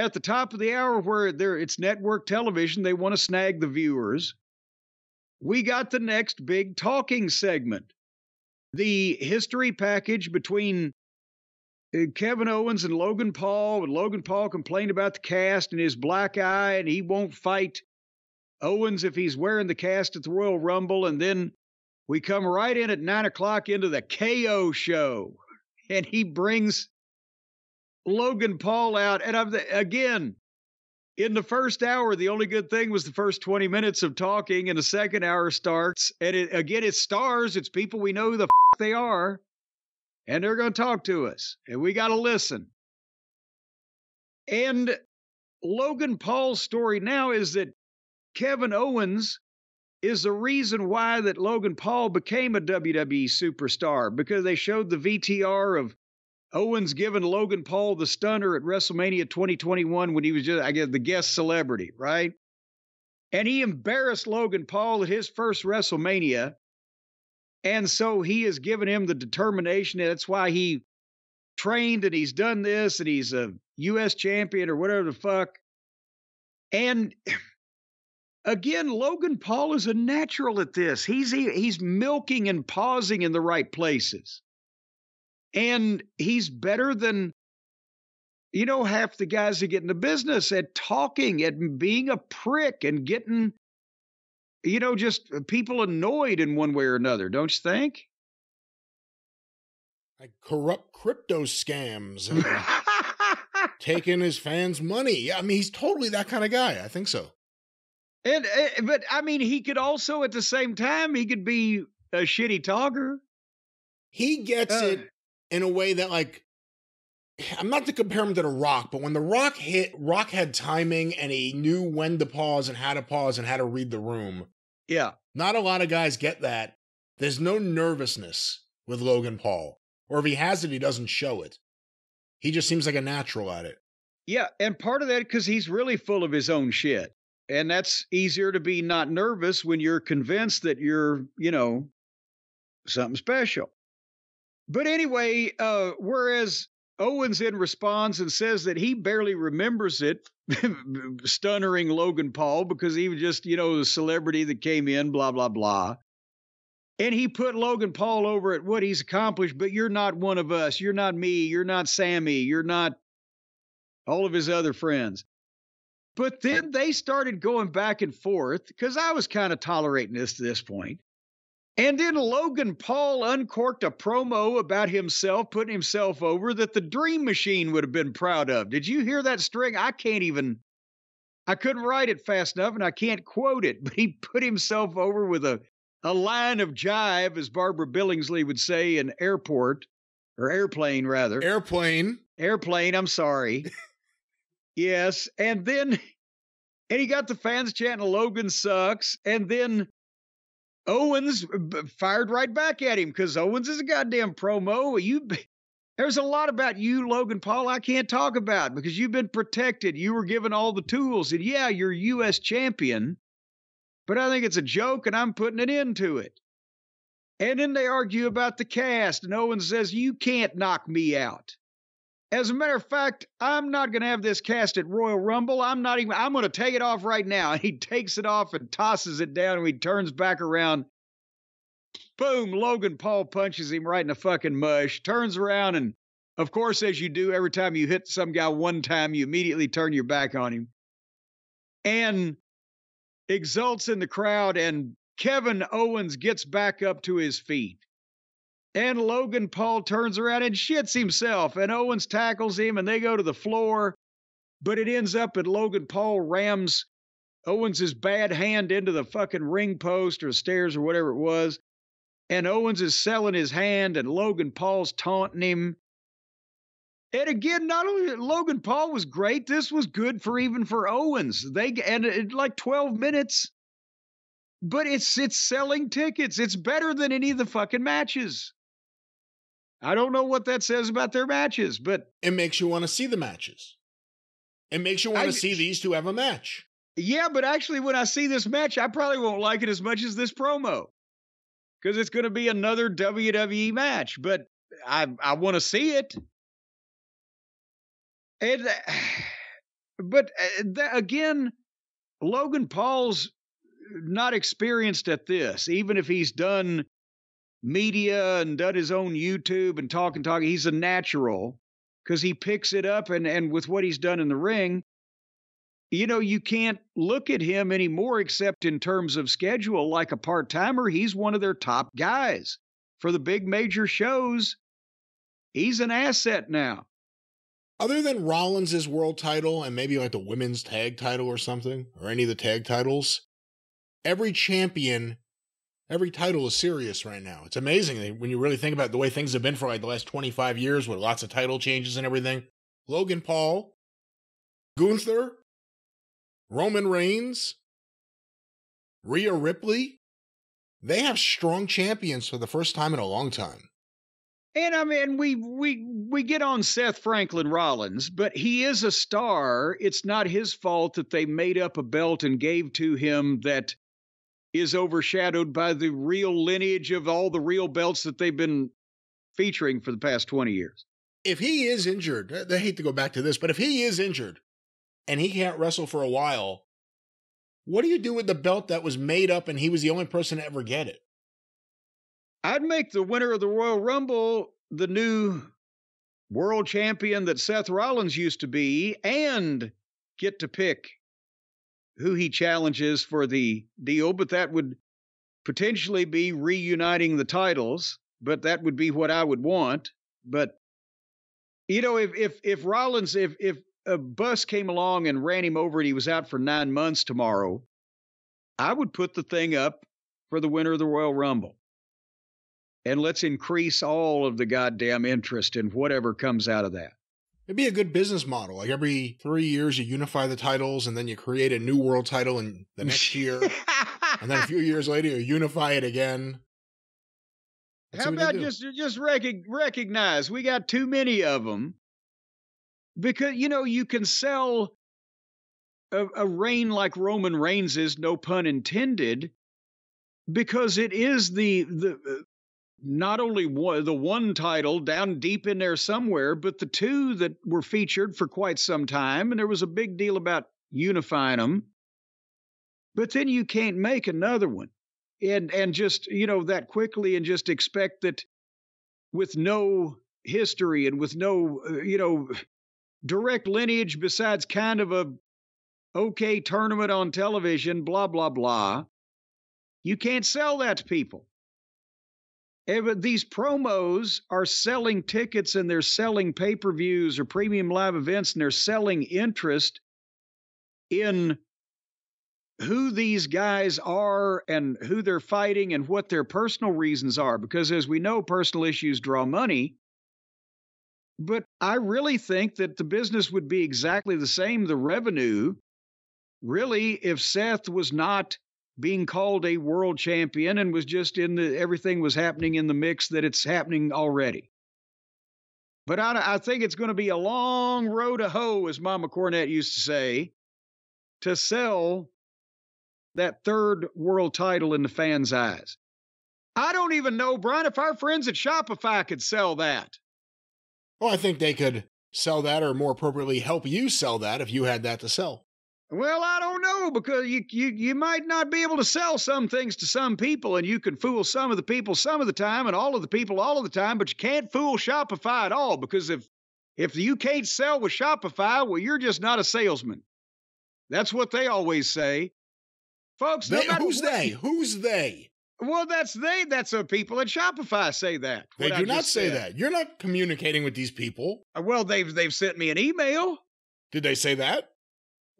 at the top of the hour where it's network television, they want to snag the viewers. We got the next big talking segment. The history package between Kevin Owens and Logan Paul complained about the cast and his black eye, and he won't fight Owens if he's wearing the cast at the Royal Rumble. And then we come right in at 9 o'clock into the KO show, and he brings Logan Paul out. And again, in the first hour, the only good thing was the first 20 minutes of talking, and the second hour starts. And it's stars. It's people we know who the they are. And they're going to talk to us. And we got to listen. And Logan Paul's story now is that Kevin Owens is the reason why that Logan Paul became a WWE superstar, because they showed the VTR of Owens giving Logan Paul the stunner at WrestleMania 2021 when he was just, I guess, the guest celebrity, right? And he embarrassed Logan Paul at his first WrestleMania. And so he has given him the determination. And that's why he trained and he's done this and he's a U.S. champion or whatever the fuck. And again, Logan Paul is a natural at this. He's milking and pausing in the right places. And he's better than, half the guys that get in the business at talking, at being a prick and getting, just people annoyed in one way or another, don't you think? Like corrupt crypto scams and taking his fans' money. Yeah, I mean, he's totally that kind of guy. I think so. But I mean, he could also, at the same time, he could be a shitty talker. He gets it in a way that, like, I'm not to compare him to The Rock, but when The Rock hit, Rock had timing and he knew when to pause and how to read the room. Yeah. Not a lot of guys get that. There's no nervousness with Logan Paul. Or if he has it, he doesn't show it. He just seems like a natural at it. Yeah, and part of that because he's really full of his own shit. And that's easier to be not nervous when you're convinced that you're, something special. But anyway, whereas Owens then responds and says that he barely remembers it, stunnering Logan Paul because he was just, the celebrity that came in, blah, blah, blah. And he put Logan Paul over at what he's accomplished, but you're not one of us. You're not me. You're not Sammy. You're not all of his other friends. But then they started going back and forth because I was kind of tolerating this to this point. And then Logan Paul uncorked a promo about himself, putting himself over that the Dream Machine would have been proud of. Did you hear that string? I couldn't write it fast enough and I can't quote it, but he put himself over with a line of jive, as Barbara Billingsley would say in airplane, rather. Airplane, I'm sorry. Yes. And he got the fans chanting Logan sucks. And then Owens fired right back at him because Owens is a goddamn promo. There's a lot about you, Logan Paul, I can't talk about because you've been protected. You were given all the tools. And yeah, you're U.S. champion, but I think it's a joke and I'm putting an end to it. And then they argue about the cast and Owens says, you can't knock me out. As a matter of fact, I'm not going to have this cast at Royal Rumble. I'm going to take it off right now. And he takes it off and tosses it down and he turns back around. Boom, Logan Paul punches him right in the fucking mush, turns around. And of course, as you do, every time you hit some guy one time, you immediately turn your back on him and exults in the crowd. And Kevin Owens gets back up to his feet. And Logan Paul turns around and shits himself. And Owens tackles him and they go to the floor. But it ends up that Logan Paul rams Owens' bad hand into the fucking ring post or stairs or whatever it was. And Owens is selling his hand and Logan Paul's taunting him. And again, not only Logan Paul was great, this was good even for Owens. And like 12 minutes. But it's selling tickets. It's better than any of the fucking matches. I don't know what that says about their matches, but it makes you want to see the matches. It makes you want to see these two have a match. Yeah, but actually when I see this match, I probably won't like it as much as this promo because it's going to be another WWE match, but I want to see it. And But again, Logan Paul's not experienced at this, even if he's done media and done his own YouTube and talking. He's a natural because he picks it up. And with what he's done in the ring, you can't look at him anymore except in terms of schedule like a part-timer. He's one of their top guys for the big major shows. He's an asset now. Other than Rollins' world title and maybe like the women's tag title or something, or any of the tag titles, every champion, every title is serious right now. It's amazing when you really think about the way things have been for like the last 25 years with lots of title changes and everything. Logan Paul, Gunther, Roman Reigns, Rhea Ripley, they have strong champions for the first time in a long time. And I mean, we get on Seth Franklin Rollins, but he is a star. It's not his fault that they made up a belt and gave to him that is overshadowed by the real lineage of all the real belts that they've been featuring for the past 20 years. If he is injured, I hate to go back to this, but if he is injured and he can't wrestle for a while, what do you do with the belt that was made up and he was the only person to ever get it? I'd make the winner of the Royal Rumble the new world champion that Seth Rollins used to be and get to pick who he challenges for the deal. But that would potentially be reuniting the titles, but that would be what I would want. But, if Rollins, if a bus came along and ran him over and he was out for 9 months tomorrow, I would put the thing up for the winner of the Royal Rumble. And let's increase all of the goddamn interest in whatever comes out of that. It'd be a good business model. Like every 3 years, you unify the titles and then you create a new world title in the next year. And then a few years later, you unify it again. How about just recognize we got too many of them? Because, you can sell a reign like Roman Reigns is, no pun intended, because it is the not only the one title down deep in there somewhere, but the two that were featured for quite some time. And there was a big deal about unifying them. But then you can't make another one and just, that quickly and just expect that with no history and with no, direct lineage besides kind of a okay tournament on television, blah, blah, blah. You can't sell that to people. But these promos are selling tickets and they're selling pay-per-views or premium live events, and they're selling interest in who these guys are and who they're fighting and what their personal reasons are. Because as we know, personal issues draw money. But I really think that the business would be exactly the same, the revenue, really, if Seth was not being called a world champion and was just everything was happening in the mix that it's happening already. But I think it's going to be a long road to hoe, as Mama Cornette used to say, to sell that third world title in the fans' eyes. I don't even know, Brian, if our friends at Shopify could sell that. Well, I think they could sell that, or more appropriately, help you sell that if you had that to sell. Well, I don't know, because you might not be able to sell some things to some people, and you can fool some of the people some of the time and all of the people all of the time, but you can't fool Shopify at all, because if you can't sell with Shopify, well, you're just not a salesman. That's what they always say. Folks, who's they? Who's they? Well, that's they. That's the people at Shopify say that. They do not say that. You're not communicating with these people. Well, they've sent me an email. Did they say that?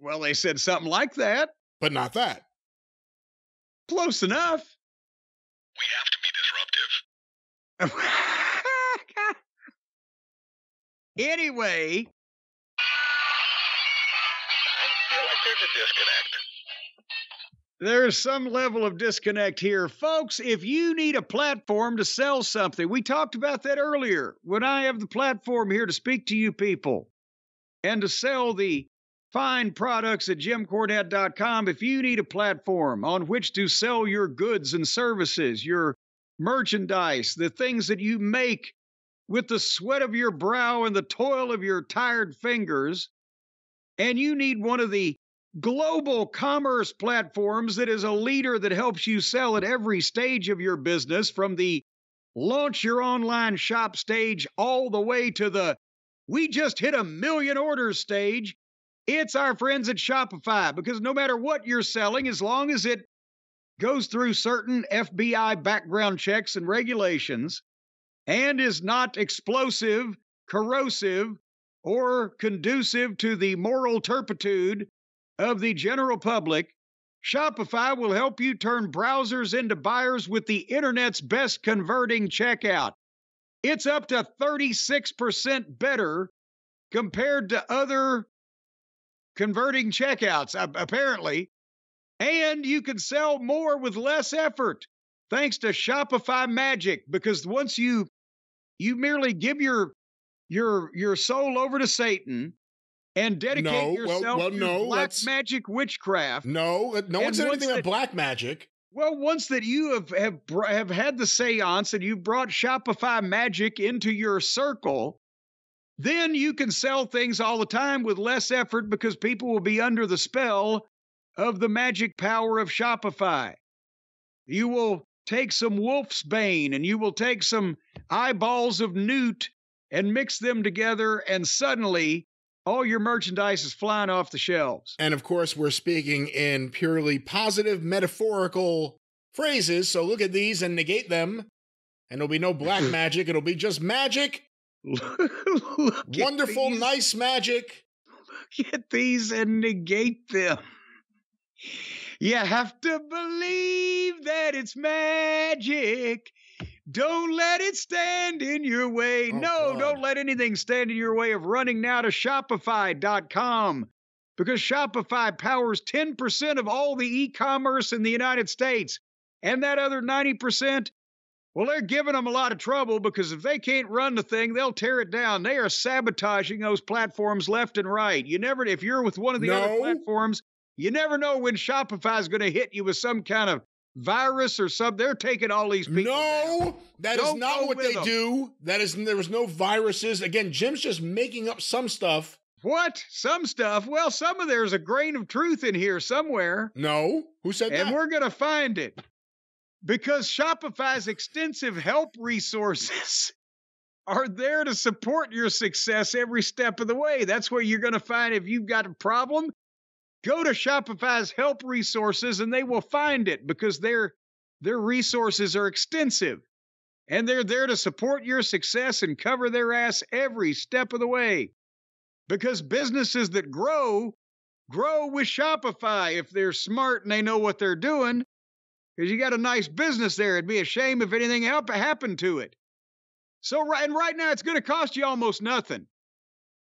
Well, they said something like that. But not that. Close enough. We have to be disruptive. Anyway. I feel like there's a disconnect. There's some level of disconnect here. Folks, if you need a platform to sell something, we talked about that earlier. When I have the platform here to speak to you people and to sell the fine products at JimCornette.com, if you need a platform on which to sell your goods and services, your merchandise, the things that you make with the sweat of your brow and the toil of your tired fingers, and you need one of the global commerce platforms that is a leader that helps you sell at every stage of your business, from the launch your online shop stage all the way to the we just hit 1 million orders stage, it's our friends at Shopify. Because no matter what you're selling, as long as it goes through certain FBI background checks and regulations and is not explosive, corrosive, or conducive to the moral turpitude of the general public, Shopify will help you turn browsers into buyers with the internet's best converting checkout. It's up to 36% better compared to other converting checkouts, apparently. And you can sell more with less effort thanks to Shopify Magic, because once you merely give your soul over to Satan and dedicate yourself to black magic witchcraft. No one said anything about black magic. Well, once that you have had the seance and you've brought Shopify Magic into your circle, then you can sell things all the time with less effort, because people will be under the spell of the magic power of Shopify. You will take some wolf's bane and you will take some eyeballs of newt and mix them together, and suddenly all your merchandise is flying off the shelves. And of course, we're speaking in purely positive, metaphorical phrases. So look at these and negate them. And there'll be no black magic. It'll be just magic. Wonderful, nice magic. Look at these and negate them. You have to believe that it's magic. Don't let it stand in your way. Don't let anything stand in your way of running now to Shopify.com, because Shopify powers 10% of all the e-commerce in the United States. And that other 90%, well, they're giving them a lot of trouble, because if they can't run the thing, they'll tear it down. They are sabotaging those platforms left and right. If you're with one of the other platforms, you never know when Shopify is going to hit you with some kind of virus or something. They're taking all these people down. That is not what they do. There was no viruses. Again, Jim's just making up some stuff. What? Some stuff? Well, there's a grain of truth in here somewhere. No? Who said that? And we're going to find it. Because Shopify's extensive help resources are there to support your success every step of the way. That's where you're going to find, if you've got a problem, go to Shopify's help resources and they will find it, because their resources are extensive and they're there to support your success and cover their ass every step of the way. Because businesses that grow with Shopify if they're smart and they know what they're doing. Because you got a nice business there. It'd be a shame if anything happened to it. So right now it's going to cost you almost nothing.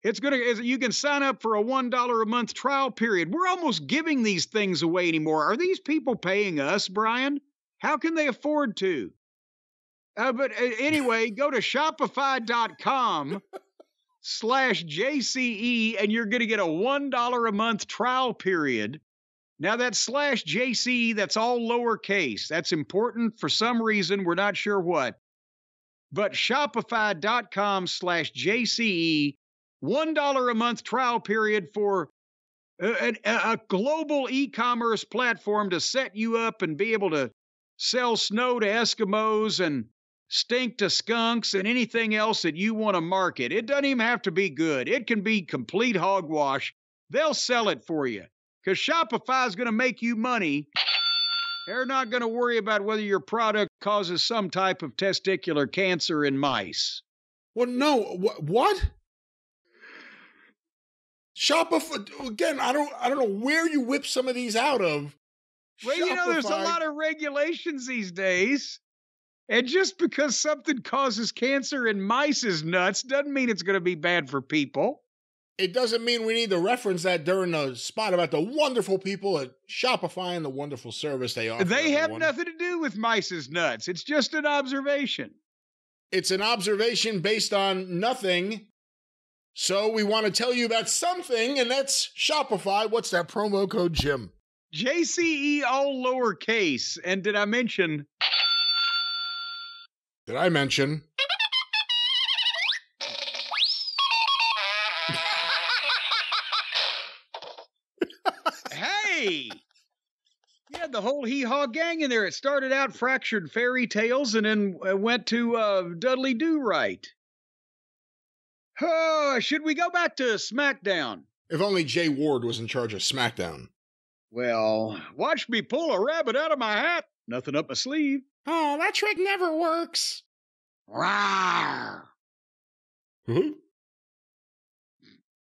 You can sign up for a $1 a month trial period. We're almost giving these things away anymore. Are these people paying us, Brian? How can they afford to? But anyway, go to Shopify.com/JCE and you're going to get a $1 a month trial period. Now that /JCE, that's all lowercase. That's important for some reason. We're not sure what. But Shopify.com/JCE, $1 a month trial period for a global e-commerce platform to set you up and be able to sell snow to Eskimos and stink to skunks and anything else that you want to market. It doesn't even have to be good. It can be complete hogwash. They'll sell it for you, because Shopify is going to make you money. They're not going to worry about whether your product causes some type of testicular cancer in mice. Well, no. What? Shopify, again, I don't know where you whip some of these out of. Well, there's a lot of regulations these days. And just because something causes cancer in mice's nuts doesn't mean it's going to be bad for people. It doesn't mean we need to reference that during the spot about the wonderful people at Shopify and the wonderful service they offer. They have nothing to do with mice's nuts. It's just an observation. It's an observation based on nothing. So we want to tell you about something, and that's Shopify. What's that promo code, Jim? JCE, all lowercase. And did I mention? Hey! You had the whole hee-haw gang in there. It started out Fractured Fairy Tales and then went to Dudley Do-Right. Should we go back to SmackDown? If only Jay Ward was in charge of SmackDown. Well, watch me pull a rabbit out of my hat. Nothing up my sleeve. Oh, that trick never works. Rawr. Huh?